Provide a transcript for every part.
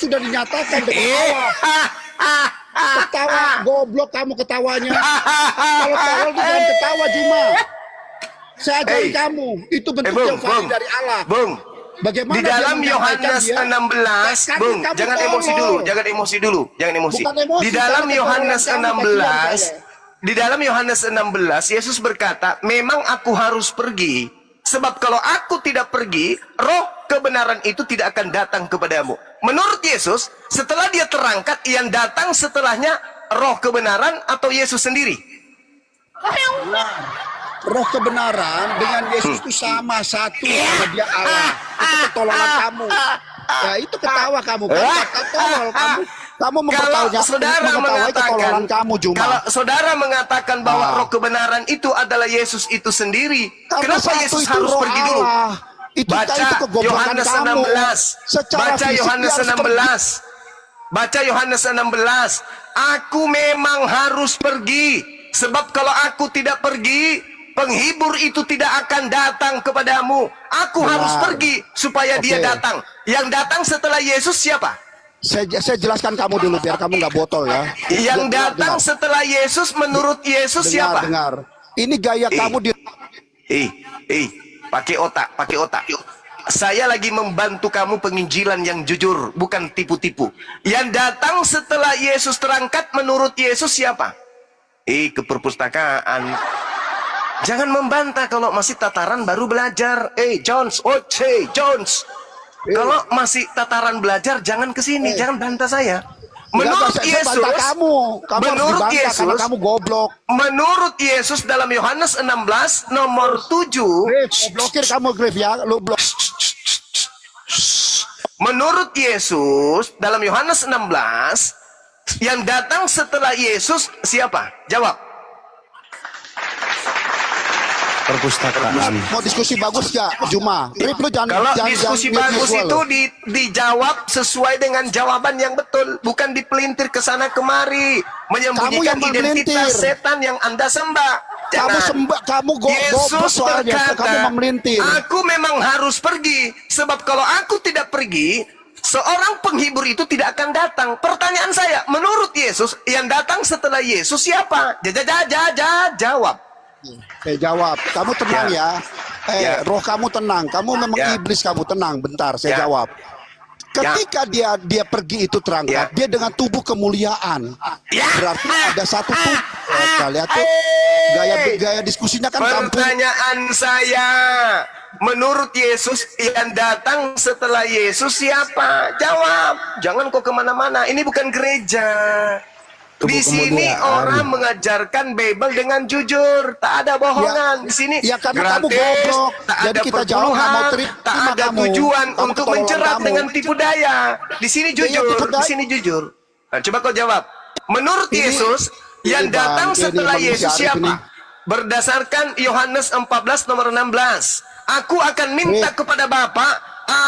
sudah dinyatakan dengan Allah. Ketawa, goblok kamu ketawanya. Kalau tolol jangan ketawa Juma. Saya ajari kamu, itu bentuk teofani dari Allah. Bung, bagaimana di dalam Yohanes 16, Bung, jangan emosi dulu, jangan emosi dulu, jangan emosi. Di dalam Yohanes 16, di dalam Yohanes 16, Yesus berkata, memang aku harus pergi, sebab kalau aku tidak pergi, roh kebenaran itu tidak akan datang kepadamu. Menurut Yesus, setelah dia terangkat, yang datang setelahnya roh kebenaran atau Yesus sendiri? Roh kebenaran dengan Yesus itu sama satu, sama dia Allah. Itu pertolongan kamu. Ya itu ketawa kamu, kamu Kalau saudara mengatakan, kamu Juma. Kalau saudara mengatakan bahwa roh kebenaran itu adalah Yesus itu sendiri, kenapa Yesus harus pergi dulu? Baca Yohanes 16. Baca Yohanes 16. Baca Yohanes 16. Aku memang harus pergi, sebab kalau aku tidak pergi, penghibur itu tidak akan datang kepadamu. Aku harus pergi supaya dia datang. Yang datang setelah Yesus siapa? Saya jelaskan kamu dulu biar kamu nggak botol ya. Yang datang setelah Yesus menurut Yesus siapa? Dengar. Ini gaya kamu di. Pakai otak, pakai otak. Saya lagi membantu kamu penginjilan yang jujur, bukan tipu-tipu. Yang datang setelah Yesus terangkat menurut Yesus siapa? Ke perpustakaan. Jangan membantah kalau masih tataran baru belajar. Jones, Jones. Kalau masih tataran belajar, jangan kesini, jangan bantah saya. Menurut Yesus, menurut Yesus, kamu goblok. Menurut Yesus dalam Yohanes 16 nomor 7, blokir kamu Griff ya, lu blok. Menurut Yesus dalam Yohanes 16, yang datang setelah Yesus siapa? Jawab. Perpustakaan. Mau diskusi bagus gak, Juma? Lu jangan, kalau diskusi bagus itu dijawab sesuai dengan jawaban yang betul, bukan dipelintir ke sana kemari, menyembunyikan identitas setan yang Anda sembah. Kamu Yesus berkata, kamu memelintir. aku memang harus pergi, sebab kalau aku tidak pergi, seorang penghibur itu tidak akan datang. Pertanyaan saya, menurut Yesus, yang datang setelah Yesus siapa? Jawab. Saya jawab, kamu tenang ya. Roh kamu tenang, kamu memang iblis, kamu tenang. Bentar, saya jawab. Ketika dia pergi itu terangkat, dia dengan tubuh kemuliaan. Berarti ada satu tubuh. Lihat tuh, gaya diskusinya kan kampung. Pertanyaan saya, menurut Yesus yang datang setelah Yesus siapa? Jawab. Jangan kok kemana-mana. Ini bukan gereja. Di sini orang mengajarkan Bible dengan jujur, tak ada bohongan. Di sini gratis, tak ada perpuluhan, tak ada tujuan untuk menjerat dengan tipu daya. Di sini jujur, di sini jujur. Nah, coba kau jawab. Menurut Yesus, yang datang setelah Yesus siapa? Berdasarkan Yohanes 14 nomor 16, aku akan minta kepada Bapa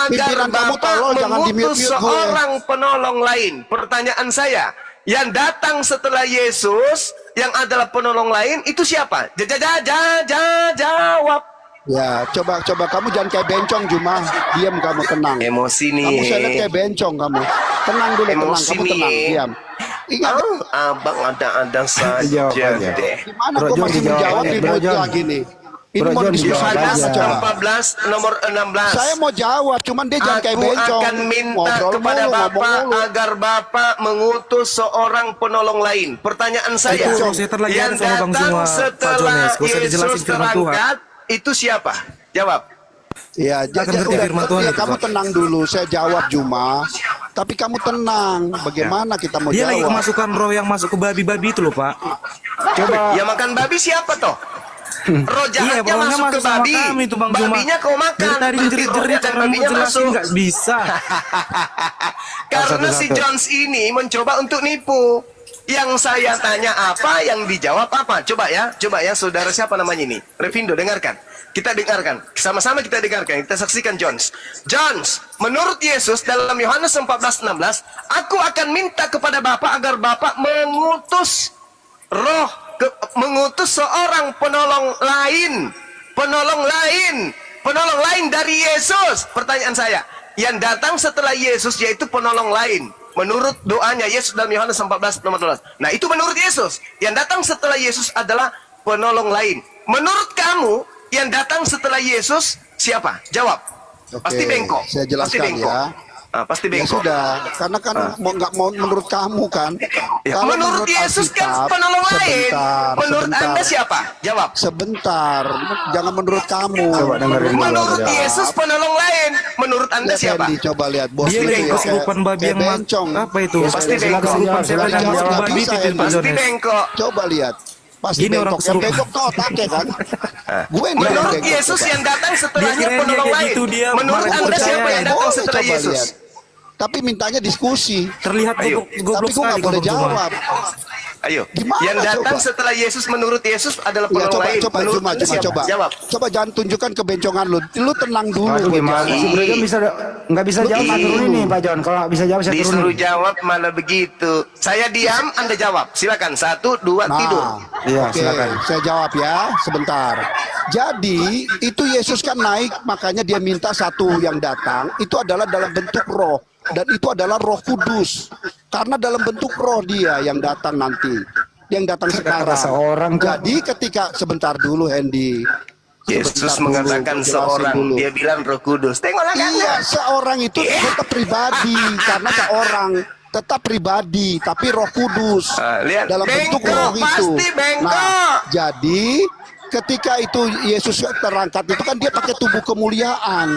agar Bapa mengutus seorang penolong lain. Pertanyaan saya, yang datang setelah Yesus yang adalah penolong lain itu siapa? Jawab. Ya, coba kamu jangan kayak bencong Juma. Diam kamu, tenang. Emosi nih. Kamu saya lihat kayak bencong kamu. Tenang dulu, emosi tenang, kamu tenang, diam. Ingat, abang ada saja deh. Gimana kok masih menjawab ribut lagi nih? Ini mau diskusi Yohanes 14 nomor 16. Saya mau jawab, cuman dia jangan kayak bencong. Aku akan minta kepada Bapa agar Bapa mengutus seorang penolong lain. Pertanyaan saya, yang datang setelah Yesus terangkat itu siapa? Jawab. Ya, kamu tenang dulu. Saya jawab Juma. Tapi kamu tenang. Bagaimana kita mau dia jawab? Dia lagi kemasukan roh yang masuk ke babi-babi itu loh, Pak. Coba. Yang makan babi siapa toh? Roh jahatnya masuk ke babi, babinya kau makan. Tadi jerit-jerit cara menjelaskan nggak bisa. Karena si Jones ini mencoba untuk nipu. Yang saya tanya apa, yang dijawab apa. Coba ya, saudara siapa namanya ini? Revindo, dengarkan. Kita dengarkan, sama-sama kita dengarkan. Kita saksikan Jones. Menurut Yesus dalam Yohanes 14:16, aku akan minta kepada Bapa agar Bapa mengutus seorang penolong lain dari Yesus. Pertanyaan saya, yang datang setelah Yesus yaitu penolong lain. Menurut doanya Yesus dalam Yohanes 14 nomor 12. Nah, itu menurut Yesus. Yang datang setelah Yesus adalah penolong lain. Menurut kamu, yang datang setelah Yesus siapa? Jawab. Oke, Pasti bengkok. saya Pasti jelaskan bengkok. ya. Pasti Ya bengkok. sudah, karena kan nggak mau menurut kamu kan. Ya, Kalau menurut Yesus kan Alkitab, penolong lain. Menurut sebentar. Anda siapa? Jawab. Sebentar, jangan menurut kamu. Coba dengerin dulu. Menurut Alkitab. Yesus penolong lain. Menurut Anda Lihat siapa? Hendy, coba lihat bos Dia itu yang ya, kesurupan babi kayak yang bencong. apa itu? Pasti Silakan bengkok. jawab, silakan Yang jawab. Nggak babi bisa, itu Hendy. Pak Pasti Jones. bengkok. Coba lihat. Pasti Gini orang bengkok. Yang kesurupan. bengkok tuh otaknya kan. Gue yang bilang Menurut bengkok, Yesus coba. yang datang setelahnya Dia kirain dia penolong kayak lain. gitu, dia Menurut malah Anda percaya. siapa yang datang Boleh, setelah coba Yesus? lihat. Tapi mintanya diskusi. Terlihat Ayo. goblok Tapi gue sekali nggak boleh Bang Juma. jawab. Ayo. Gimana Yang datang coba? setelah Yesus menurut Yesus adalah Ya, penolong coba, lain. coba, Menurut cuma, Anda siapa? coba. Jawab. Coba jangan tunjukkan kebencongan lu. Lu tenang dulu. Aduh, gua gimana jawab. sih Bro? Nggak bisa jawab, Ih. turunin nih Pak John. Kalau nggak bisa jawab, saya Disuruh turunin. jawab malah begitu. Saya diam, Anda jawab. Silakan. 1, 2, tidur. Iya, Oke, silakan. saya jawab ya, sebentar. Jadi, itu Yesus kan naik, makanya dia minta satu yang datang, itu adalah dalam bentuk roh. Dan itu adalah Roh Kudus. Karena dalam bentuk roh dia yang datang nanti. Yang datang sekarang. seorang kok. Jadi ketika, sebentar dulu Hendy. Yesus Sebentar dulu, mengatakan jelasin seorang. dulu. Dia bilang Roh Kudus. Tengoklah kan. Iya, seorang itu tetap pribadi. Karena seorang tetap pribadi, tapi Roh Kudus Lihat, dalam bentuk bengkok, roh itu. pasti bengkok. Nah, jadi ketika itu Yesus terangkat itu kan dia pakai tubuh kemuliaan.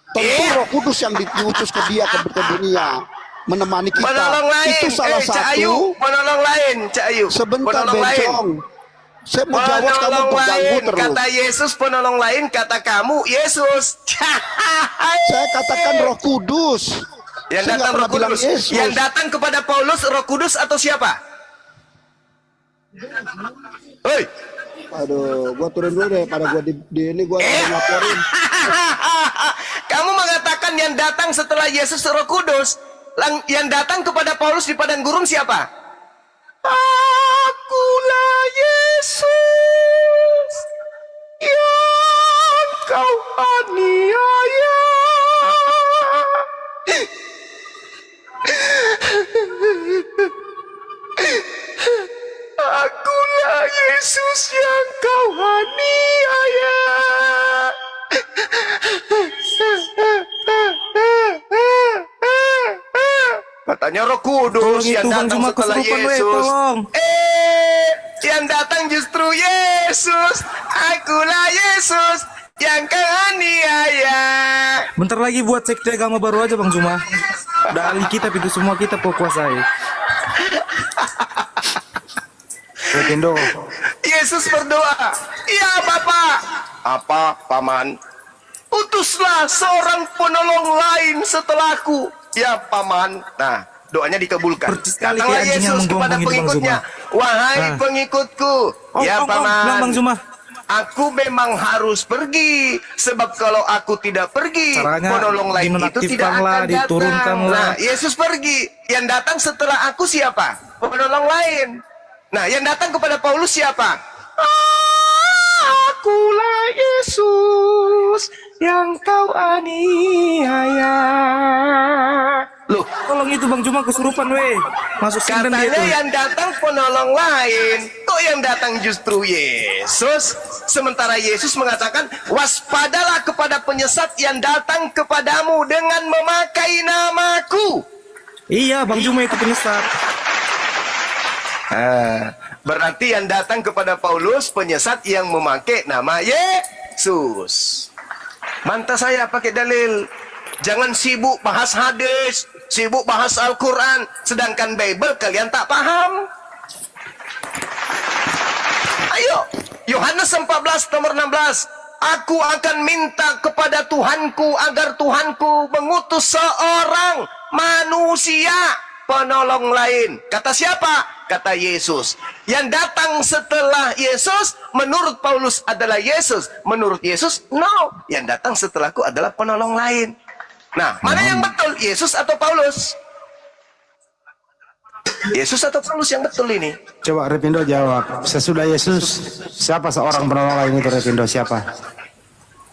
Tentu Roh Kudus yang diutus ke dia ke dunia menemani kita. Penolong lain. Itu salah Cak Ayu. satu. Penolong lain, Cak Ayu. Sebentar Penolong lain. bencong. Saya mau jawab kamu Penolong pengganggu lain. terus. Kata Yesus penolong lain, kata kamu Yesus. Saya katakan Roh Kudus. Yang Saya datang nggak Roh pernah bilang Kudus. Yesus. Yang datang kepada Paulus Roh Kudus atau siapa? Hei. Aduh, gua turun dulu deh pada gua di ini gua laporin. Kamu mengatakan yang datang setelah Yesus Roh Kudus. Yang datang kepada Paulus di padang gurun siapa? Akulah Yesus yang kau aniaya. Akulah Yesus yang kau aniaya. Katanya Roh Kudus Tolong yang itu, Bang datang Juma setelah kesurupan, weh, Yesus. tolong. Yang datang justru Yesus. Akulah Yesus yang kau aniaya. Bentar lagi buat sekte agama baru aja Bang Juma. Udah ahli kitab itu semua kita kuasai. Repindo. Yesus berdoa, "Ya Bapa." Apa, Paman? "Utuslah seorang penolong lain setelahku." Ya Paman. Nah, doanya dikabulkan. Percis sekali Datanglah kayak anjing yang Yesus kepada menggonggong itu, Bang pengikutnya. Zuma. "Wahai Nah. pengikutku, Om, ya bilang Bang Paman. Zuma. Aku memang harus pergi, sebab kalau aku tidak pergi, Caranya penolong lain itu tidak dinonaktifkanlah, akan datang." diturunkanlah. Nah, Yesus pergi. Yang datang setelah aku siapa? Penolong lain. Nah, yang datang kepada Paulus siapa? Akulah Yesus yang kau aniaya. Loh, Tolong itu Bang Juma kesurupan weh. Masuk sinden dia katanya tuh. yang datang penolong lain, kok yang datang justru Yesus? Sementara Yesus mengatakan, "Waspadalah kepada penyesat yang datang kepadamu dengan memakai namaku." Iya Bang Juma itu penyesat. Berarti yang datang kepada Paulus penyesat yang memakai nama Yesus. Mantap saya pakai dalil. Jangan sibuk bahas hadis, sibuk bahas Al-Quran, sedangkan Bible kalian tak paham. Ayo, Yohanes 14 nomor 16. Aku akan minta kepada Tuhanku agar Tuhanku mengutus seorang manusia penolong lain. Kata siapa? Kata Yesus. Yang datang setelah Yesus menurut Paulus adalah Yesus. Menurut Yesus, no. Yang datang setelahku adalah penolong lain. Nah, mana yang betul? Yesus atau Paulus? Yesus atau Paulus yang betul ini? Coba Repindo jawab. Sesudah Yesus, siapa seorang penolong lain itu Repindo? Siapa?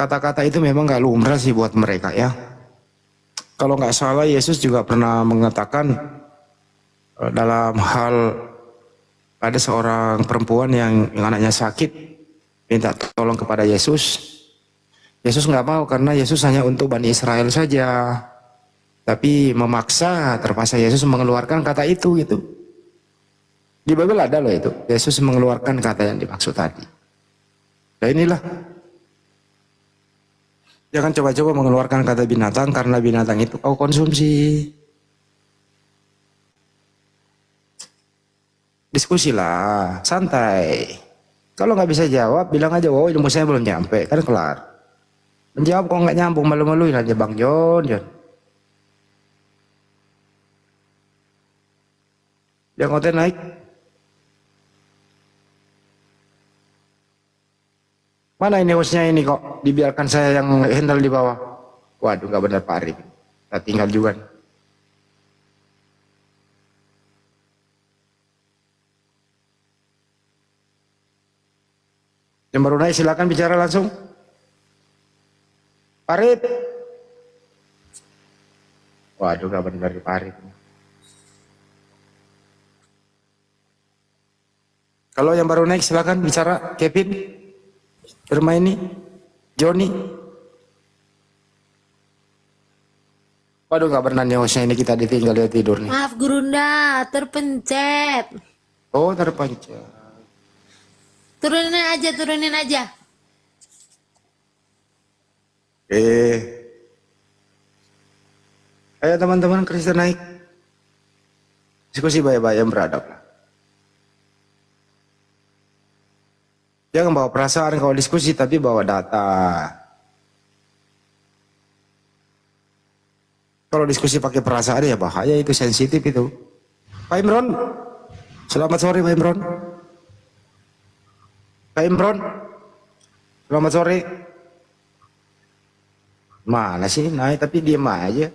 kata-kata itu memang gak lumrah sih buat mereka ya. Kalau nggak salah Yesus juga pernah mengatakan dalam hal ada seorang perempuan yang anaknya sakit minta tolong kepada Yesus. Yesus nggak mau karena Yesus hanya untuk Bani Israel saja. Tapi memaksa, terpaksa Yesus mengeluarkan kata itu gitu. Di Bible ada loh itu. Yesus mengeluarkan kata yang dimaksud tadi. Nah inilah. Jangan coba-coba mengeluarkan kata binatang karena binatang itu kau konsumsi. Diskusilah, santai. Kalau nggak bisa jawab, bilang aja, wow ilmu saya belum nyampe, kan kelar. Menjawab kok nggak nyambung, malu-maluin aja Bang John. Yang konten naik. Mana ini hostnya ini kok dibiarkan saya yang handle di bawah. Waduh nggak benar Pak Arif. Kita tinggal juga nih. Yang baru naik silakan bicara langsung. Pak Arif. Waduh nggak benar Pak Arif. Kalau yang baru naik silakan bicara Kevin. Bermaini, Joni. Waduh nggak pernah nih hostnya ini kita ditinggal dia tidur nih. Maaf Gurunda, terpencet. Oh terpencet. Turunin aja, turunin aja. Ayo teman-teman Kristen naik. Diskusi baik-baik yang beradab lah. Jangan bawa perasaan kalau diskusi, tapi bawa data. Kalau diskusi pakai perasaan ya bahaya, itu sensitif itu. Pak Imron, selamat sore Pak Imron. Pak Imron, selamat sore. Mana sih naik tapi diam aja.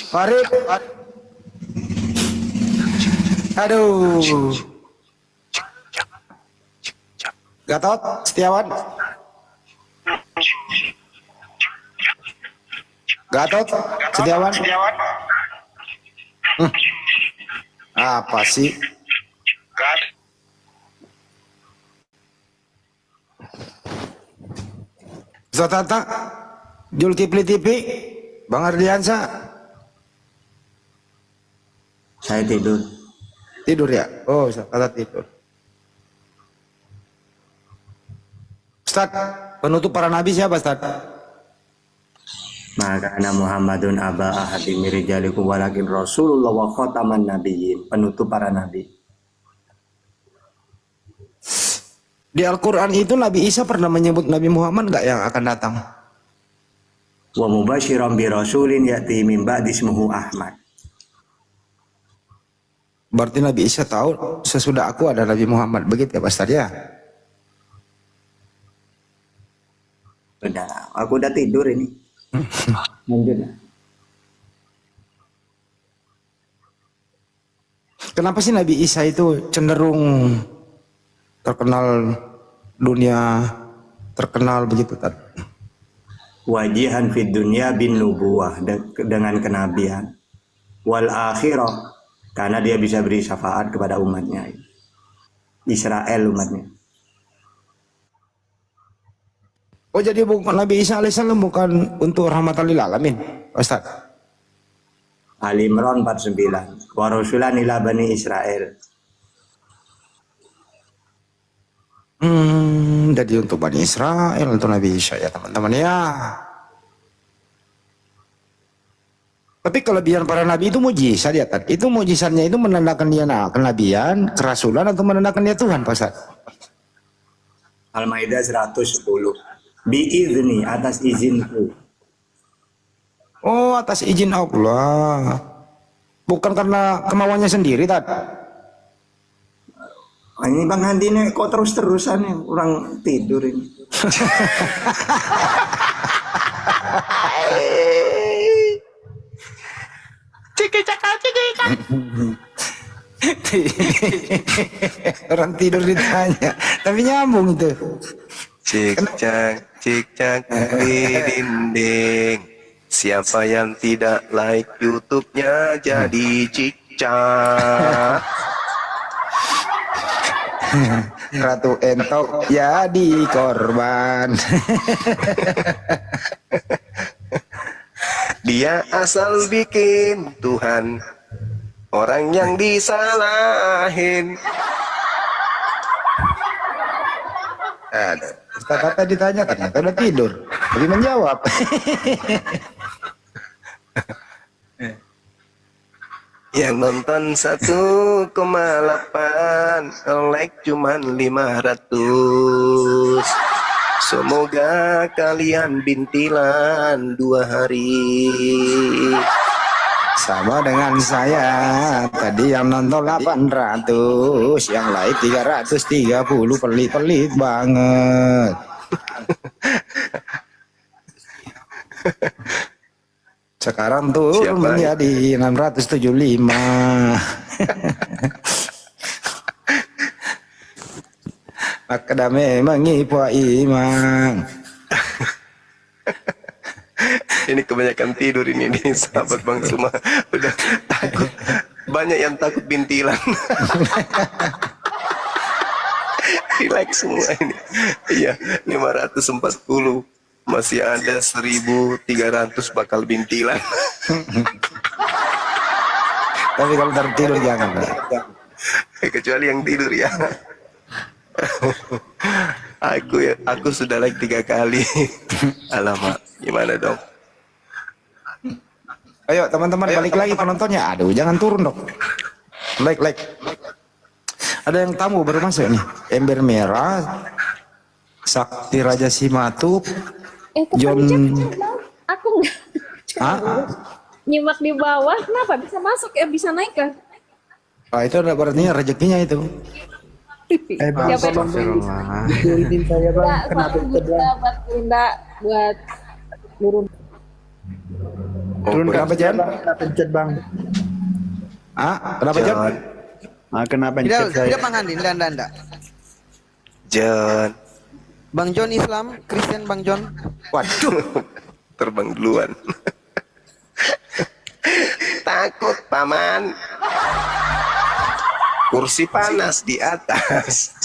Farid, aduh. Gatot, Setiawan. Gatot, Setiawan. Apa sih? Ustaz Tata, Julkipli TV, Bang Ardiansa. Saya tidur. Tidur ya? Oh, Ustaz Tata tidur. Ustaz, penutup para nabi siapa Ustaz? Maka Muhammadun aba ahadi mirijalikum walakin Rasulullah wa khataman nabiyyin, penutup para nabi. Di Al-Quran itu Nabi Isa pernah menyebut Nabi Muhammad nggak yang akan datang? Wa mubasyiran bi rasulin ya'ti min ba'di ismuhu Ahmad. Berarti Nabi Isa tahu sesudah aku ada Nabi Muhammad. Begitu ya Pak Ustaz ya? Udah, aku udah tidur ini. Lanjut. Kenapa sih Nabi Isa itu cenderung terkenal dunia, terkenal begitu tadi? Wajihan fid dunya bin nubuwah, dengan kenabian. Wal akhirah, karena dia bisa beri syafaat kepada umatnya. Israel umatnya. Oh jadi bukan Nabi Isa alaihissalam bukan untuk rahmatan lil alamin, Ustaz? Ali Imran 49. Wa rasulan ila bani Israel. Jadi untuk Bani Israel, untuk Nabi Isa ya teman-teman ya. Tapi kelebihan para nabi itu mujizat ya Tad. Itu mujizatnya itu menandakan dia kenabian, kerasulan atau menandakan dia Tuhan Pak Ustaz? Al-Maidah 110. Biizni, atas izinku. Oh atas izin Allah. Bukan karena kemauannya sendiri Tad. Ini Bang Handi ini kok terus-terusan nih orang tidur ini. Orang tidur ditanya, tapi nyambung itu. Cik cak di dinding. Siapa yang tidak like YouTube-nya jadi cicak. Ratu Entok jadi korban. Dia asal bikin Tuhan, orang yang disalahin. Ada. Kata-kata ditanya ternyata udah tidur. Jadi menjawab. Yang nonton 1,8, like cuman 500. Semoga kalian bintilan 2 hari. Sama dengan saya. Tadi yang nonton 800, yang lain 330, pelit-pelit banget. Sekarang turun Siapa menjadi 675. Maka mengipu imang. Ini kebanyakan tidur ini nih sahabat Bang Suma. Udah takut. Banyak yang takut bintilan. Relax semua ini. Iya, 540. Masih ada 1.300 bakal bintilan. Tapi kalau tertidur jangan. Kecuali yang tidur ya. Aku sudah like 3 kali. Alamak, gimana dong? Ayo teman-teman balik lagi penontonnya. Aduh jangan turun dong. Like. Ada yang tamu baru masuk nih. Ember Merah, Sakti Raja Simatu, John. Aku nggak nyimak di bawah. Kenapa bisa masuk ya, bisa naik kan? Ah itu ada berarti rezekinya itu. Siapa yang saya Bang, kenapa buat Bunda buat turun? Turun kenapa Jan? Pencet bang. Kenapa Jan? Kena pencet saya. Tidak Bang Andi, enggak. John. Bang John Islam, Kristen Bang John. Waduh. Terbang duluan. Takut paman. Kursi panas di atas.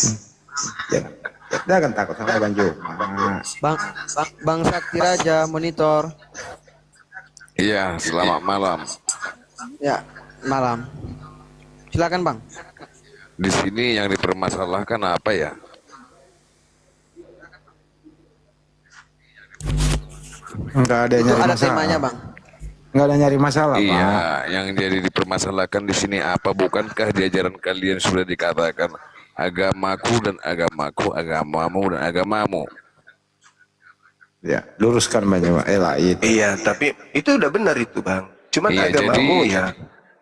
Jangan takut sama Bang Jo. Bang Sakti Raja monitor. Iya, selamat malam. Ya, malam. Silakan Bang. Di sini yang dipermasalahkan apa ya? Enggak ada nyari Ada masalah. temanya Bang. Enggak ada nyari masalah, Iya, Pak. yang jadi dipermasalahkan di sini apa? Bukankah di ajaran kalian sudah dikatakan agamaku dan agamaku, agamamu dan agamamu? Ya, luruskan banyak Pak. Itu. Iya, tapi itu udah benar itu Bang. Cuman Iya, agamamu jadi- ya.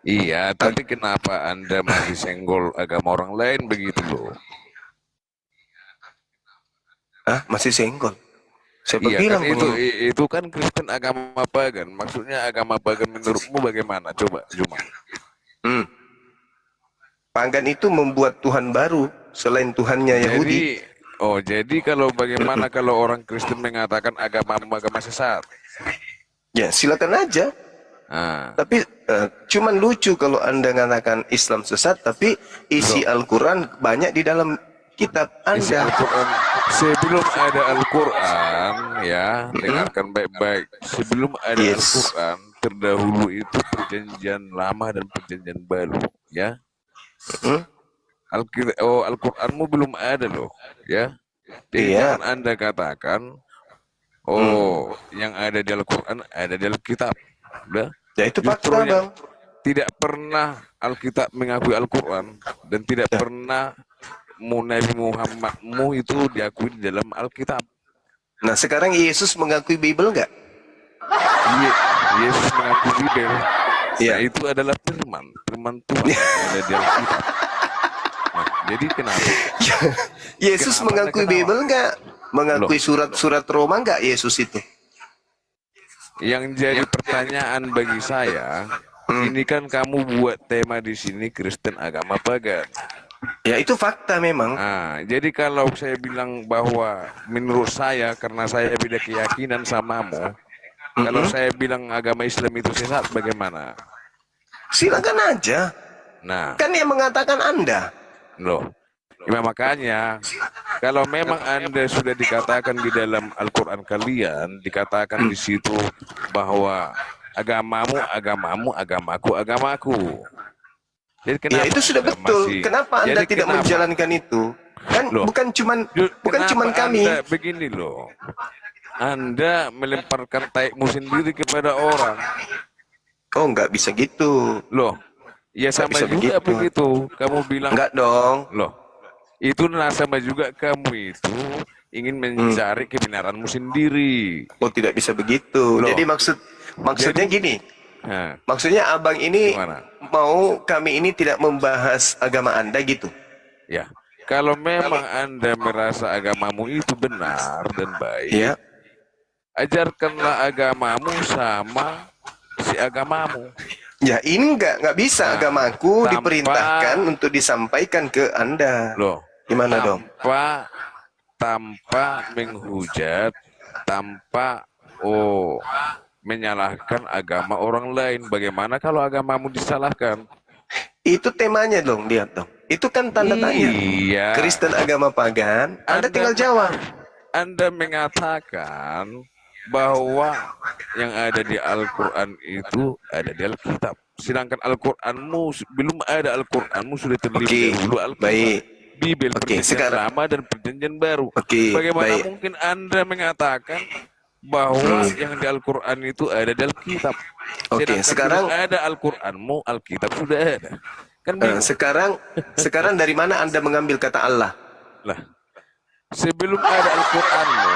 Iya, tapi kenapa Anda masih senggol agama orang lain begitu loh? Masih senggol. Siapa Iya bilang kan Bang? itu kan Kristen agama pagan. Maksudnya agama pagan menurutmu bagaimana? Coba Juma. Pagan itu membuat Tuhan baru selain Tuhannya Yahudi. Jadi kalau bagaimana kalau orang Kristen mengatakan agama sesat? Ya, silakan aja. Tapi cuman lucu kalau Anda mengatakan Islam sesat, tapi isi Al-Quran banyak di dalam kitab Isi Anda. Al-Quran. Sebelum ada Al-Quran, ya, dengarkan baik-baik. Sebelum ada Al-Quran, terdahulu itu perjanjian lama dan perjanjian baru, ya. Al-Quranmu belum ada loh, ya. Jadi jangan Anda katakan, yang ada di Al-Quran ada di Alkitab. Udah. Ya itu fakta Bang. Tidak pernah Alkitab mengakui Al-Quran dan tidak pernah Nabi Muhammadmu itu diakui di dalam Alkitab. Nah sekarang Yesus mengakui Bible nggak? Yesus mengakui Bible. Ya. Nah, itu adalah firman Tuhan yang ada di Alkitab. Nah, jadi kenapa? Yesus mengakui Bible nggak? Mengakui surat-surat Roma nggak Yesus itu? Yang jadi pertanyaan bagi saya, Ini kan kamu buat tema di sini Kristen agama pagan. Ya itu fakta memang. Nah, jadi kalau saya bilang bahwa menurut saya karena saya beda keyakinan samamu, kalau saya bilang agama Islam itu sesat bagaimana? Silakan aja. Nah, Kan yang mengatakan Anda. loh. Ya, makanya kalau memang Anda sudah dikatakan di dalam Al-Qur'an kalian, dikatakan di situ bahwa agamamu agamamu, agamaku agamaku. Jadi Ya itu sudah betul. Kenapa Anda tidak menjalankan itu? Kan Loh, bukan cuman kami. Anda begini loh. Anda melemparkan taikmu sendiri kepada orang. Oh, nggak bisa gitu. Loh. Ya sama bisa juga begitu. begitu. Kamu bilang Enggak dong. loh. Itu sama juga kamu itu ingin mencari kebenaranmu sendiri. Oh, tidak bisa begitu. Loh. Jadi maksudnya gini. Nah, Maksudnya abang ini gimana? mau kami ini tidak membahas agama Anda gitu. Ya, kalau memang Anda merasa agamamu itu benar dan baik, Ya. ajarkanlah agamamu sama si agamamu. Ya ini nggak bisa Nah, agamaku tanpa- diperintahkan untuk disampaikan ke Anda. Loh, Gimana dong? tanpa menghujat, tanpa menyalahkan agama orang lain. Bagaimana kalau agamamu disalahkan? Itu temanya dong, lihat dong. Itu kan tanda tanya. Iya. Kristen agama pagan, Anda tinggal jawab. Anda mengatakan bahwa yang ada di Al-Quran itu ada di Alkitab. Sedangkan Al-Quranmu, belum ada Al-Quranmu sudah terlebih dahulu Al-Quran. Baik. Bibel perjanjian sekarang. lama dan perjanjian baru. Oke, Bagaimana baik. mungkin Anda mengatakan bahwa yang di Al-Quran itu ada di Alkitab? Oke, Sedangkan sekarang- belum ada Al-Quranmu, Alkitab sudah ada. Kan bingung. Sekarang dari mana Anda mengambil kata Allah? Lah, sebelum ada Al-Quranmu,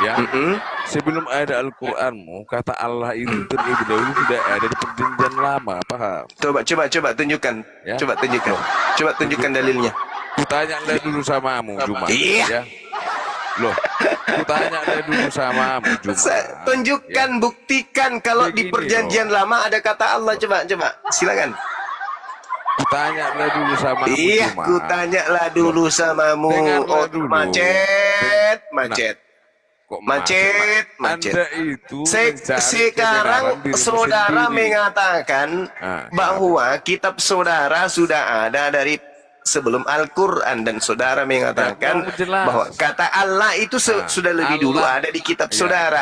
ya, Mm-mm. sebelum ada Al-Quranmu, kata Allah itu terlebih dahulu sudah ada di perjanjian lama, paham? Coba tunjukkan. Ya. Coba tunjukkan dalilnya. Kutanya dulu samamu, Juma. Iya. Ya. Loh, kutanya dulu samamu, Juma. Tunjukkan, buktikan kalau di Begini perjanjian lama ada kata Allah. Coba. Silakan. Kutanya dulu samamu, Iya, Juma. kutanyalah dulu samamu. Dengarlah Oh, dulu. macet. Kok Macet. Anda itu mencari Sekarang kebenaran dirimu saudara sendiri. mengatakan Ah, bahwa kitab saudara sudah ada dari sebelum Al-Quran, dan saudara mengatakan Ya, jelas. bahwa kata Allah itu sudah lebih dulu Allah. ada di kitab Ya. saudara.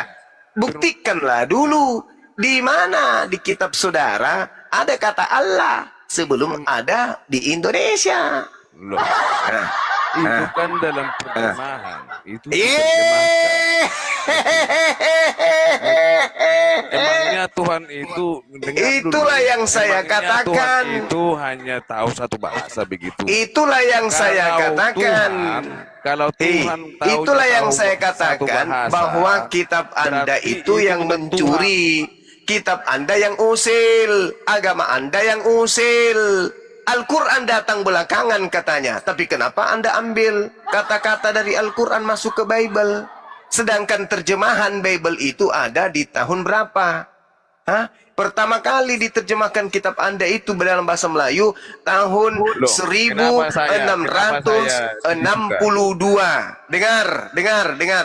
Buktikanlah dulu di mana di kitab saudara ada kata Allah sebelum ada di Indonesia. Loh, Nah, itu kan dalam terjemahan. Itu Iya. diterjemahkan. Emangnya Tuhan itu Itulah yang saya katakan. Tuhan itu hanya tahu satu bahasa begitu. Itulah yang saya katakan. Kalau Tuhan tahu Itulah yang tahu saya satu katakan bahasa, bahwa kitab Anda berarti itu yang bukan mencuri. Kitab Anda yang usil, agama Anda yang usil. Al-Quran datang belakangan katanya. Tapi kenapa Anda ambil kata-kata dari Al-Quran masuk ke Bible? Sedangkan terjemahan Bible itu ada di tahun berapa? Hah? Pertama kali diterjemahkan kitab Anda itu dalam bahasa Melayu tahun Loh, kenapa saya 1662. Dengar.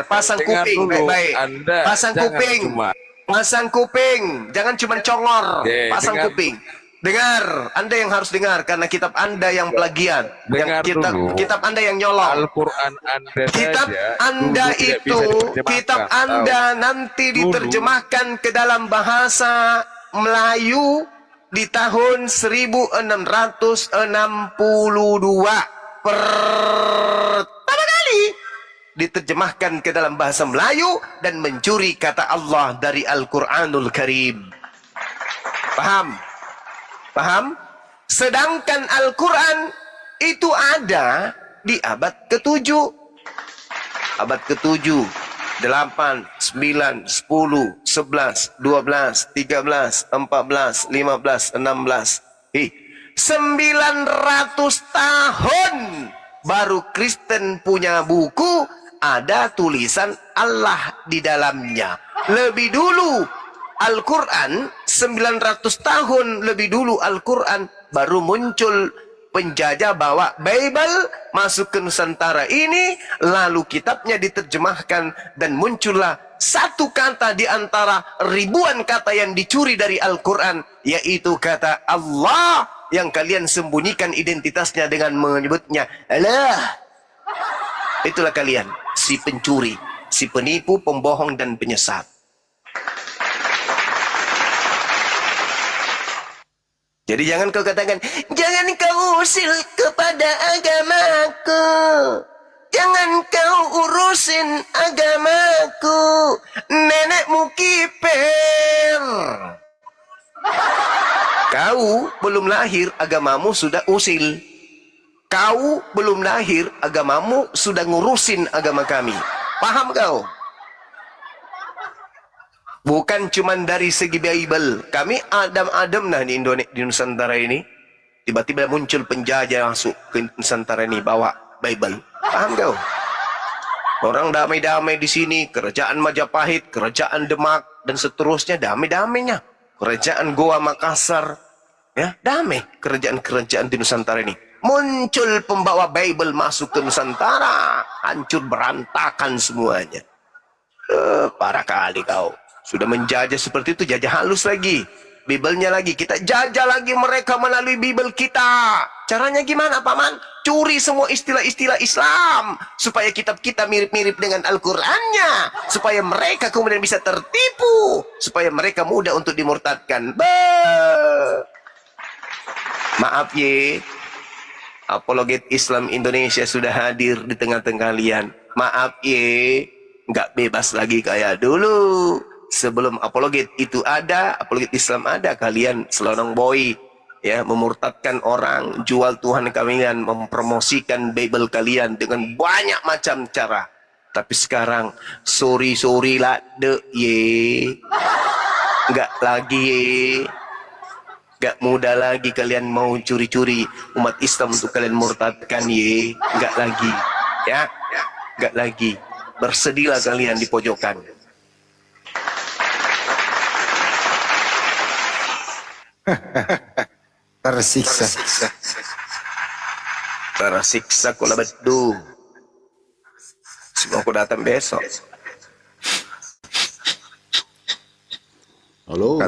Pasang Dengar kuping dulu, baik-baik. Anda Pasang jangan kuping. cuma- Pasang kuping. Jangan cuma congor. Oke, Pasang dengar. kuping. Dengar, Anda yang harus dengar karena kitab Anda yang plagiat. Dengar dulu. Kitab Anda yang nyolong. Al-Quran Anda Kitab saja Anda dulu tidak itu, bisa diterjemahkan. kitab Anda nanti Dulu. diterjemahkan ke dalam bahasa Melayu di tahun 1662. Pertama kali diterjemahkan ke dalam bahasa Melayu dan mencuri kata Allah dari Al-Quranul Karim. Paham? Sedangkan Al-Quran itu ada di abad ke-7. Abad ke-7, 8, 9, 10, 11, 12, 13, 14, 15, 16. 900 tahun baru Kristen punya buku ada tulisan Allah di dalamnya. Lebih dulu Al-Quran 900 tahun lebih dulu Al-Quran baru muncul. Penjajah bawa Bible masuk ke Nusantara ini, lalu kitabnya diterjemahkan dan muncullah satu kata di antara ribuan kata yang dicuri dari Al-Quran, yaitu kata Allah, yang kalian sembunyikan identitasnya dengan menyebutnya Allah. Itulah kalian, si pencuri, si penipu, pembohong, dan penyesat. Jadi jangan kau katakan, jangan kau usil kepada agamaku. Jangan kau urusin agamaku. Nenekmu kiper. Kau belum lahir, agamamu sudah usil. Kau belum lahir, agamamu sudah ngurusin agama kami. Paham kau? Bukan cuma dari segi Bible. Kami adem-adem nah di Indonesia, di Nusantara ini. Tiba-tiba muncul penjajah masuk ke Nusantara ini bawa Bible. Paham kau? Orang damai-damai di sini. Kerajaan Majapahit, Kerajaan Demak, dan seterusnya damai-damainya. Kerajaan Goa Makassar. Ya, damai kerajaan-kerajaan di Nusantara ini. Muncul pembawa Bible masuk ke Nusantara. Hancur berantakan semuanya. Parah kali kau. Sudah menjajah seperti itu, jajah halus lagi. Bible-nya lagi, kita jajah lagi mereka melalui Bible kita. Caranya gimana, Paman? Curi semua istilah-istilah Islam. Supaya kitab kita mirip-mirip dengan Al-Qur'annya. Supaya mereka kemudian bisa tertipu. Supaya mereka mudah untuk dimurtadkan. Maaf ye. Apologet Islam Indonesia sudah hadir di tengah-tengah kalian. Maaf ye. Nggak bebas lagi kayak dulu. Sebelum apologet itu ada, apologet Islam ada, kalian selonong boy, ya, memurtadkan orang, jual Tuhan kalian, mempromosikan Bible kalian dengan banyak macam cara. Tapi sekarang, sorry lah, nggak lagi nggak mudah lagi kalian mau curi-curi umat Islam untuk kalian murtadkan nggak lagi, ya, nggak lagi. Bersedihlah kalian di pojokan. Tersiksa kula bedu. Semua aku datang besok. Halo.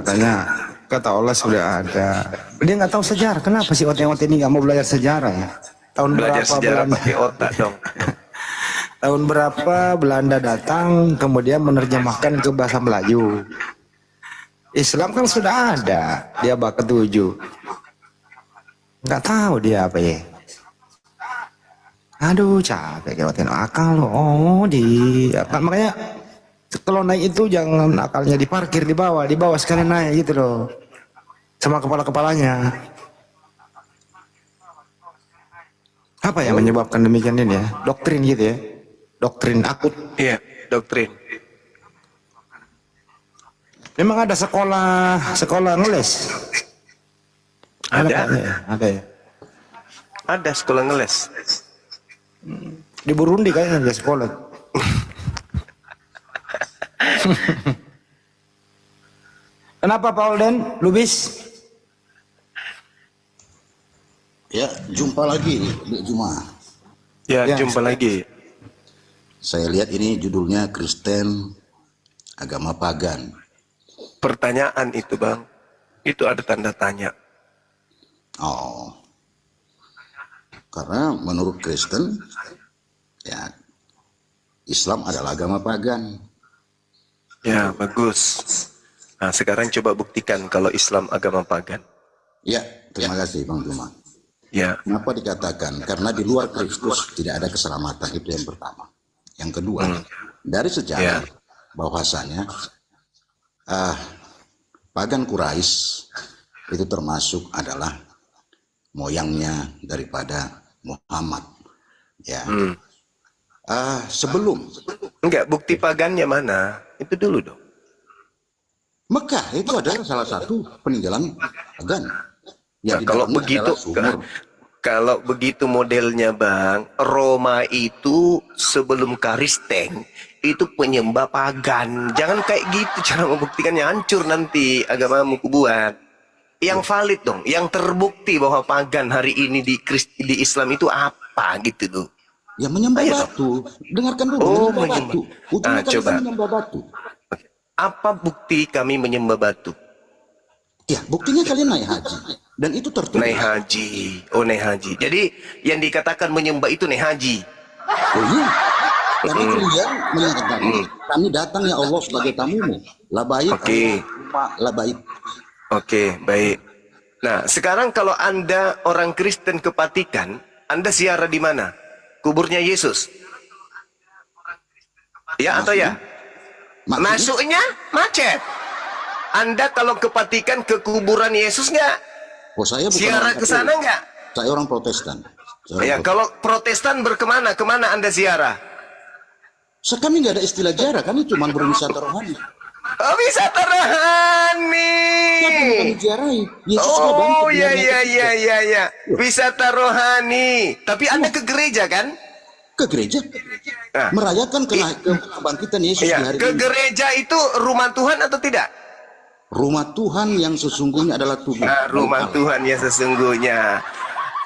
Kata Allah sudah ada. Dia nggak tahu sejarah. Kenapa sih otot ini nggak mau belajar sejarah ya? Tahun Belajar berapa sejarah Belanda? pakai otak dong. Tahun berapa Belanda datang kemudian menerjemahkan ke bahasa Melayu. Islam kan sudah ada, dia abad ke-7. Nggak tahu dia apa ya. Aduh capek lewatin akal loh. Oh makanya kalau naik itu jangan akalnya diparkir di bawah sekalian naik gitu loh. Sama kepala-kepalanya. Apa yang menyebabkan demikian ini ya? Doktrin gitu ya. Doktrin akut. Iya, doktrin. Memang ada sekolah ngeles. Ada ya. Ada sekolah ngeles. Di Burundi kayaknya ada sekolah. Kenapa Pak Olden? Lubis? Ya, jumpa lagi di Juma. Ya, jumpa lagi. Saya lihat ini judulnya Kristen agama pagan. Pertanyaan itu, Bang. Itu ada tanda tanya. Oh. Karena menurut Kristen, ya, Islam adalah agama pagan. Ya, bagus. Nah, sekarang coba buktikan kalau Islam agama pagan. Ya, terima kasih Bang Juma. Ya. Kenapa dikatakan? Karena di luar Kristus tidak ada keselamatan, itu yang pertama. Yang kedua, dari sejarah bahwasanya pagan Quraisy itu termasuk adalah moyangnya daripada Muhammad. Ya. Sebelum enggak, bukti pagannya mana? Itu dulu dong. Mekah itu adalah salah satu peninggalan pagan. Ya, kalau begitu modelnya Bang, Roma itu sebelum Kristen itu penyembah pagan. Jangan kayak gitu cara membuktikannya, hancur nanti agamamu kubuat. Yang valid dong, yang terbukti bahwa pagan hari ini di Islam itu apa gitu tuh. Ya menyembah Ayo batu. Dengarkan dulu, menyembah batu. Ujungnya coba. kami menyembah batu. Apa bukti kami menyembah batu? Ya, buktinya kalian naik haji. Dan itu tertulis. Naik haji. Oh, naik haji. Jadi yang dikatakan menyembah itu naik haji. Oh iya. Karena kalian menyatakan, kami datang ya Allah sebagai tamumu. Labaik, Oke. labaik. Oke, baik. Nah, sekarang kalau Anda orang Kristen ke Vatikan, Anda ziarah di mana? Kuburnya Yesus. Ya atau ya? Masuknya macet. Anda kalau ke Vatikan ke kuburan Yesus nggak? Oh, saya bukan Ziarah orang ke sana Katolik. nggak? Saya orang Protestan. Ya, kalau Protestan berkemana? Kemana Anda ziarah? Kami nggak ada istilah ziarah, kami cuma berwisata rohani. Oh, wisata rohani. Kami ziarahi. Yesus sudah bantu Oh, biar ya. Wisata rohani. Tapi Anda ke gereja kan? ke gereja Nah. merayakan kebangkitan Yesus Iya, di hari ke ini. gereja itu rumah Tuhan atau tidak? Rumah Tuhan yang sesungguhnya adalah tubuh. Nah, rumah Allah. Tuhan yang sesungguhnya.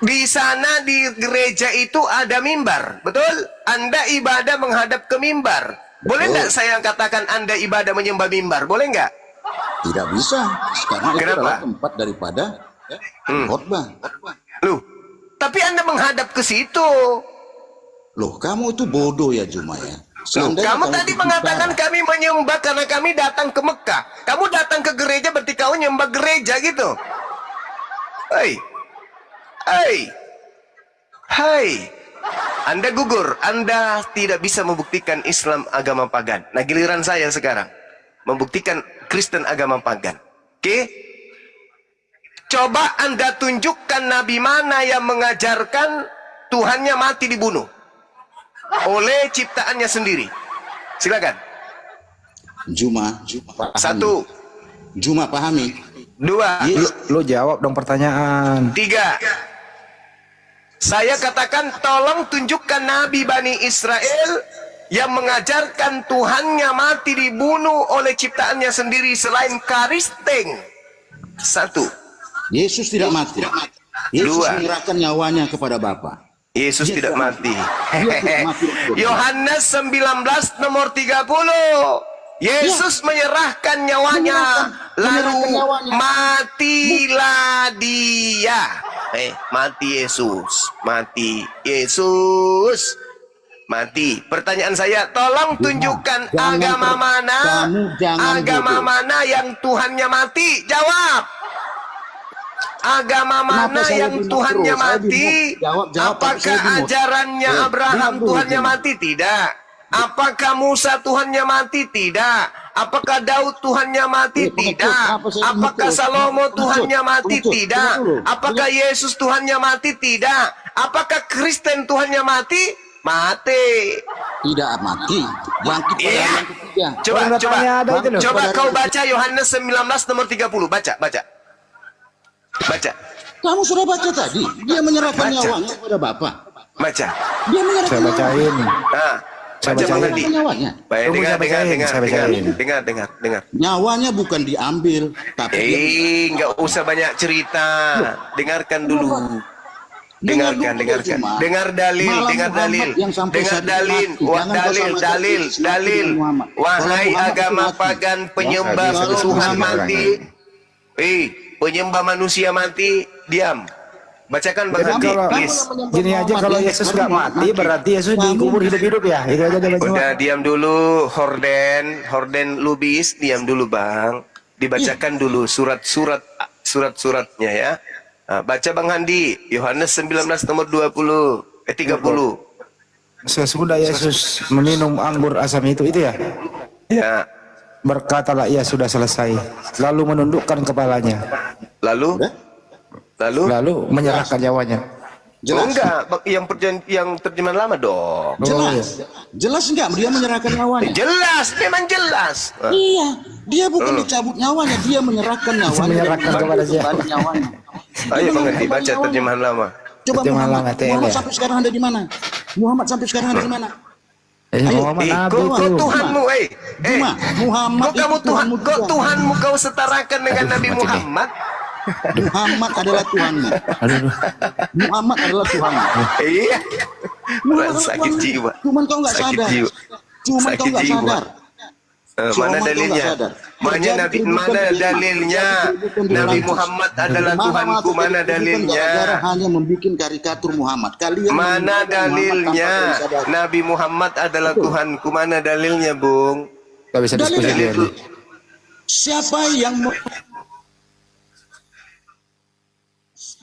Di sana di gereja itu ada mimbar, betul? Anda ibadah menghadap ke mimbar. Boleh nggak saya katakan Anda ibadah menyembah mimbar? Boleh nggak? Tidak bisa, karena itu Kenapa? adalah tempat daripada khotbah. Loh, tapi Anda menghadap ke situ. Loh, kamu itu bodoh ya Juma ya. Loh, Seandainya kamu tadi berbicara- mengatakan kami menyembah karena kami datang ke Mekah. Kamu datang ke gereja berarti kamu nyembah gereja gitu. Hai. Anda gugur. Anda tidak bisa membuktikan Islam agama pagan. Nah, giliran saya sekarang membuktikan Kristen agama pagan. Oke? Coba Anda tunjukkan nabi mana yang mengajarkan Tuhannya mati dibunuh oleh ciptaannya sendiri. Silakan. Juma, pahami. Satu. Juma pahami. Dua. Lu jawab dong pertanyaan. Tiga. Saya katakan tolong tunjukkan Nabi Bani Israel yang mengajarkan Tuhannya mati dibunuh oleh ciptaannya sendiri selain Kristen. Satu. Yesus tidak mati. Yesus Dua. menyerahkan nyawanya kepada Bapa. Yesus Dia tidak tidak mati. Dia tidak mati. Yohanes 19 nomor 30. Yesus menyerahkan nyawanya, lalu matilah dia. Mati Yesus, mati Yesus, mati. Pertanyaan saya, tolong tunjukkan agama mana, agama mana yang Tuhannya mati. Jawab. Agama mana yang Tuhannya mati? Apakah ajarannya Abraham Tuhannya mati? Tidak. Apakah Musa Tuhannya mati? Tidak. Apakah Daud Tuhannya mati? Tidak. Apakah Salomo Tuhannya mati? Tidak. Apakah Yesus Tuhannya mati? Tidak. Apakah Kristen Tuhannya mati? Mati. Tidak mati. Bangkit pada Iya. yang ketiga. Coba kau baca Yohanes 19 nomor 30. Baca. Kamu sudah baca tadi. Dia menyerahkan Baca. nyawanya kepada Bapa. Baca. Dia menyerahkan Saya bacain. Nah, baca Bang Hadi. nyawanya. Baik, Tunggu, saya bacain. dengar. Nyawanya bukan diambil, tapi Nggak usah banyak cerita. Dengarkan dulu. Dengarkan. Dengar dalil. Dengar dalil. Wahai agama pagan penyembah Tuhan mati. Penyembah manusia mati, diam. Bacakan Bang Hadi, Kalau please. gini aja, kalau Yesus nggak mati berarti Yesus dikubur hidup-hidup ya. Itu aja dia baca. Udah diam dulu, Horden Lubis, diam dulu Bang. Dibacakan dulu surat-suratnya ya. Nah, baca Bang Handi, Yohanes 19 nomor 30. Sesudah Yesus meminum anggur asam itu ya. Ya. Berkatalah ia sudah selesai. Lalu menundukkan kepalanya. Lalu Menyerahkan nyawanya. Oh, enggak, yang terjemahan lama dong. Jelas enggak dia menyerahkan nyawanya? Jelas, memang jelas. Iya, dia bukan dicabut nyawanya, dia menyerahkan nyawanya. Menyerahkan kepada siapa? Nyawanya. Ayo Bang Hadi, baca terjemahan lama. Coba Terjemahan Muhammad lama, TL Muhammad ya. sampai sekarang ada di mana? Muhammad sampai sekarang ada di mana? Muhammad Nabi kok itu. Tuhanmu, Muhammad kok kamu itu Tuhanmu kok juga. Tuhanmu kau setarakan dengan Nabi mati deh. Muhammad? Muhammad adalah Tuhanmu. Aduh. Muhammad adalah Tuhanmu. Iya. Muhammad adalah Sakit Tuhanmu. jiwa. Cuman kau nggak Sakit sadar. jiwa. Cuman kau Sakit nggak jiwa. sadar. Mana Muhammad kau nggak dalilnya? sadar. Mana Terjadi Nabi, keributan mana di Yaman. dalilnya? Terjadi keributan di Nabi Prancis. Muhammad adalah Tuhanku. Mana dalilnya? Gara-gara hanya membuat karikatur Muhammad. Kalian Mana meninggalkan Muhammad dalilnya? tanpa kalian sadar. Nabi Muhammad adalah Tuhanku. Mana dalilnya, Bung? Gak bisa diskusi dia. Dalil. Siapa yang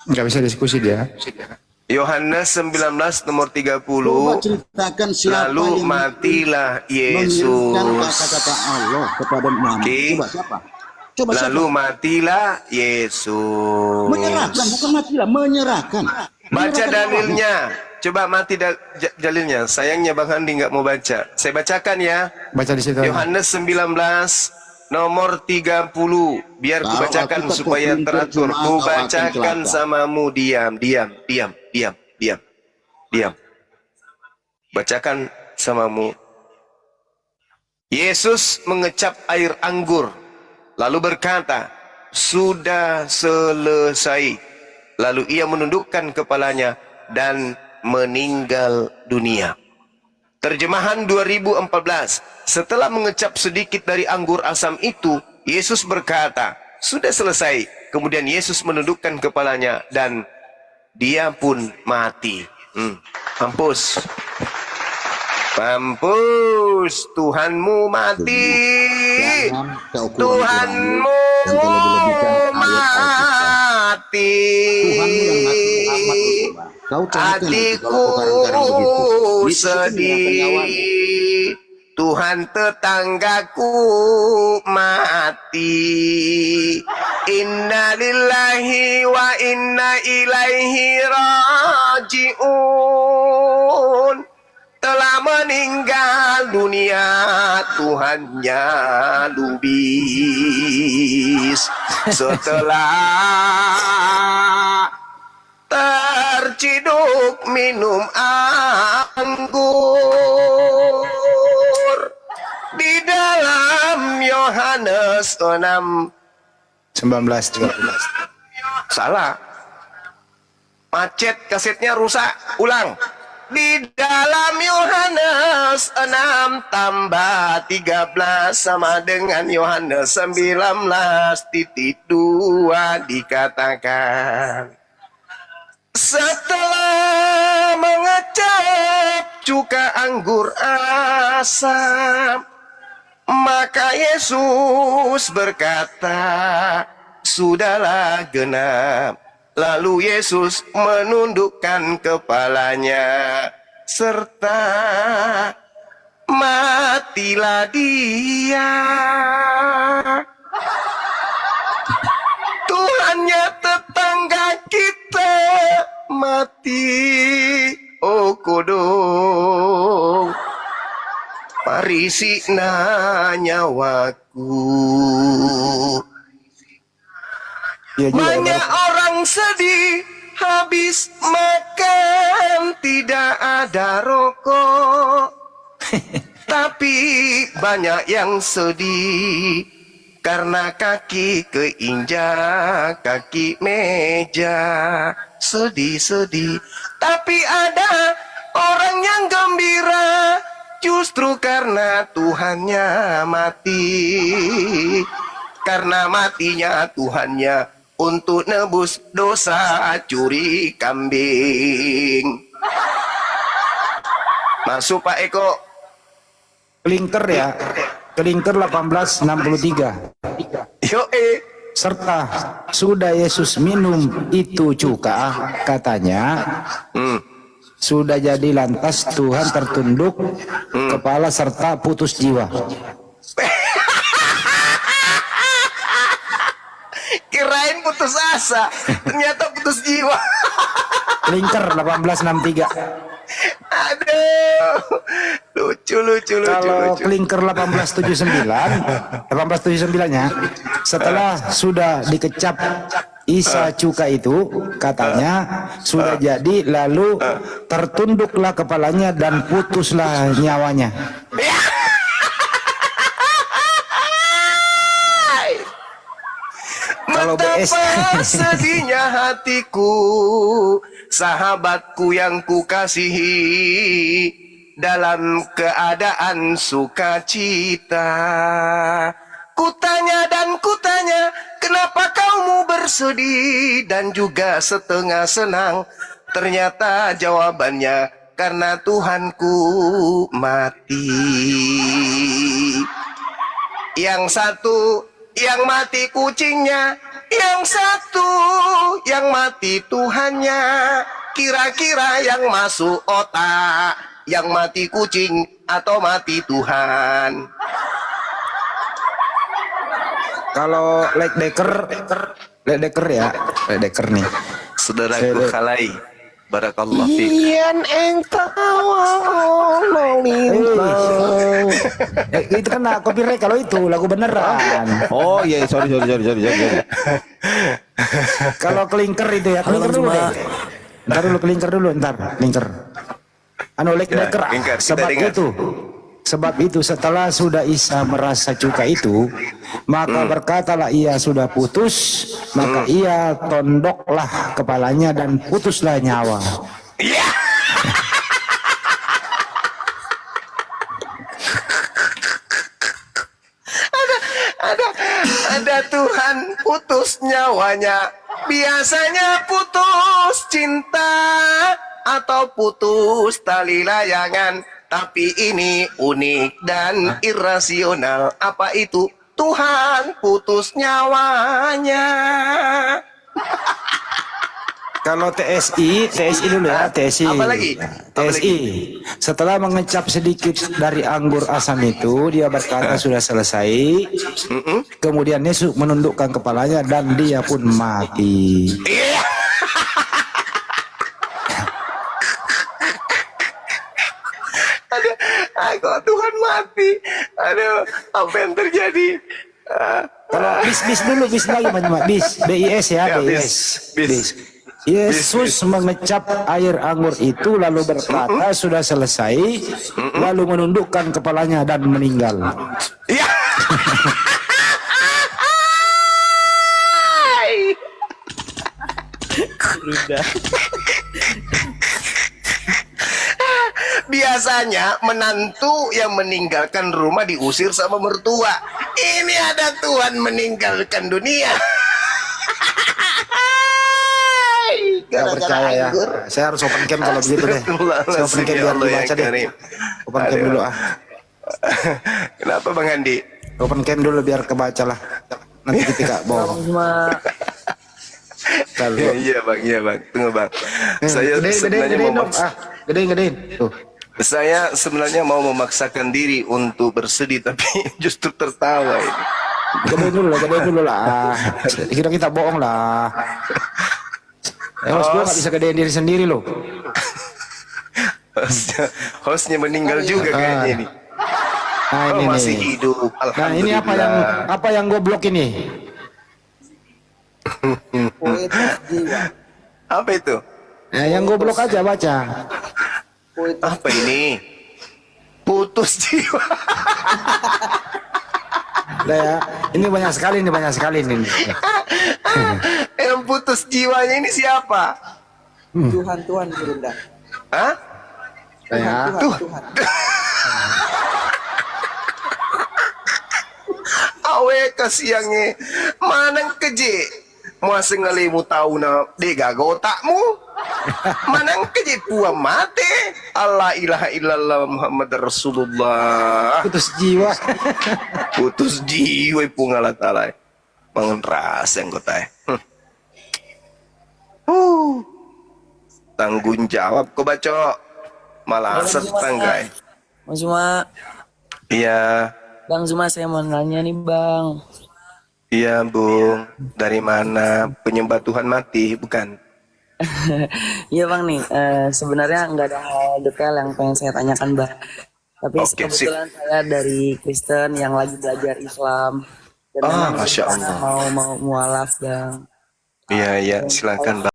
Gak bisa diskusi dia. Yohanes 19 nomor 30. coba ceritakan siapa Lalu yang matilah Yesus. mengirimkan kata-kata Allah kepada Muhammad? Oke. Coba siapa? Coba Lalu siapa? matilah Yesus. Menyerahkan, bukan matilah, menyerahkan. Baca Menyerahkan dalilnya. Coba mati dalilnya. Sayangnya Bang Handi nggak mau baca. Saya bacakan ya. Baca di situ. Yohanes 19 nomor 30. Biar Kalau kubacakan Alkitab supaya kau pelintir teratur. cuma kau akan Kubacakan celaka. samamu. Diam. Bacakan samamu. Yesus mengecap air anggur. Lalu berkata, sudah selesai. Lalu ia menundukkan kepalanya dan meninggal dunia. Terjemahan 2014. Setelah mengecap sedikit dari anggur asam itu, Yesus berkata, sudah selesai. Kemudian Yesus menundukkan kepalanya dan dia pun mati. Mampus. Tuhanmu mati. Jangan kau kurang-kurangi Tuhanmu dan kau lebih-lebihkan ayat Alkitab. mati. Tuhanmu yang mati Muhammad itu, Bang. Kau celaka nanti Hatiku kalau kau karang-karang begitu. Itu sedih. Tuhan tetanggaku mati. Inna lillahi wa inna ilaihi raji'un. Telah meninggal dunia, Tuhannya lubis. Setelah terciduk minum anggur di dalam Yohanes 6 19. salah, macet, kasetnya rusak. Ulang. Di dalam Yohanes 6 tambah 13 sama dengan Yohanes 19:2 dikatakan, setelah mengecap cuka anggur asam, maka Yesus berkata, sudahlah genap. Lalu Yesus menundukkan kepalanya serta matilah dia. Tuhannya tetangga kita mati. Oh kodong, parisina nyawaku. Iya juga, Banyak orang sedih, habis makan tidak ada rokok. Tapi banyak yang sedih karena kaki keinjak kaki meja. Sedih-sedih. Tapi ada orang yang gembira justru karena Tuhannya mati. Karena matinya Tuhannya untuk nebus dosa curi kambing. Masuk Pak Eko. Kelinker ya. Kelinker 1863. Yo Serta sudah Yesus minum itu cuka, katanya. Sudah jadi lantas Tuhan tertunduk kepala serta putus jiwa. Kirain putus asa, ternyata putus jiwa. Linker 1863. Aduh, lucu. Kalau Klinker 1879 nya setelah sudah dikecap Isa Cuka itu katanya sudah jadi, lalu tertunduklah kepalanya dan putuslah nyawanya. Kalau BS Betapa sedihnya hatiku, sahabatku yang kukasihi, dalam keadaan sukacita. Kutanya dan kutanya, kenapa kamu bersedih dan juga setengah senang? Ternyata jawabannya, karena Tuhanku mati. Yang satu yang mati kucingnya, yang satu yang mati Tuhannya. Kira-kira yang masuk otak, yang mati kucing atau mati Tuhan? kalau Ledecker ya, Ledecker nih. Saudaraku Khalai, barakallah fiik. Ian engkau itu kan copyright kalau itu lagu beneran. Oh iya, sorry. Kalau Klinker itu ya, Klinker dulu deh. Ntar dulu Klinker. Ledecker. Sebab itu setelah sudah Isa merasa cuka itu, maka berkatalah ia sudah putus, maka ia tondoklah kepalanya dan putuslah nyawa. Ada Tuhan putus nyawanya. Biasanya putus cinta atau putus tali layangan. Tapi ini unik dan irasional. Apa itu? Tuhan putus nyawanya. Kalau TSI dulu ya, TSI. Apa lagi? TSI. Setelah mengecap sedikit dari anggur asam itu, dia berkata sudah selesai. Kemudian Yesus menundukkan kepalanya dan dia pun mati. Kok Tuhan mati? Aduh, apa yang terjadi? Kalau bis lagi bis BIS ya, bis. Yesus mengecap air anggur itu lalu berkata sudah selesai, lalu menundukkan kepalanya dan meninggal. Ya. Biasanya menantu yang meninggalkan rumah diusir sama mertua. Ini ada Tuhan meninggalkan dunia. Gak percaya ya. Saya harus open cam kalau begitu deh. Saya open cam biar dibaca deh. Open cam dulu ah. Kenapa Bang Andi? Open cam dulu biar kebaca lah. Nanti ketika bohong. Iya bang. Tunggu bang. Saya sebenarnya gedein. Tuh. Saya sebenarnya mau memaksakan diri untuk bersedih tapi justru tertawa ini. Gedein dulu lah. Kira kita bohong lah. Host gue gak bisa gedein diri sendiri loh. Hostnya meninggal juga kayaknya ini. Nah, ini masih nih. hidup. Nah ini apa yang gue blok ini? Apa itu? Nah, yang gue blok aja baca. Apa ini? Putus jiwa. Nah, ya. Ini banyak sekali nih. Yang putus jiwanya ini siapa? Tuhan Bunda. Hah? Tuhan. Awe kasiangnya manang keje masa ngalimu tahu na dega gotakmu manang keje puang mate Allah ilaha illallah Muhammad Rasulullah putus jiwa pungalat alay mengeras yang gotai tanggung jawab ko baco malah setanggai Bang Zuma. Iya Bang Zuma, saya mau nanya nih Bang. Iya Bung, dari mana? Penyembah Tuhan mati, bukan? Iya Bang nih, sebenarnya nggak ada hal detail yang pengen saya tanyakan Bang. Tapi kebetulan saya dari Kristen yang lagi belajar Islam. Dan Masya Allah. mau mualaf Bang. Iya, iya, silakan Bang.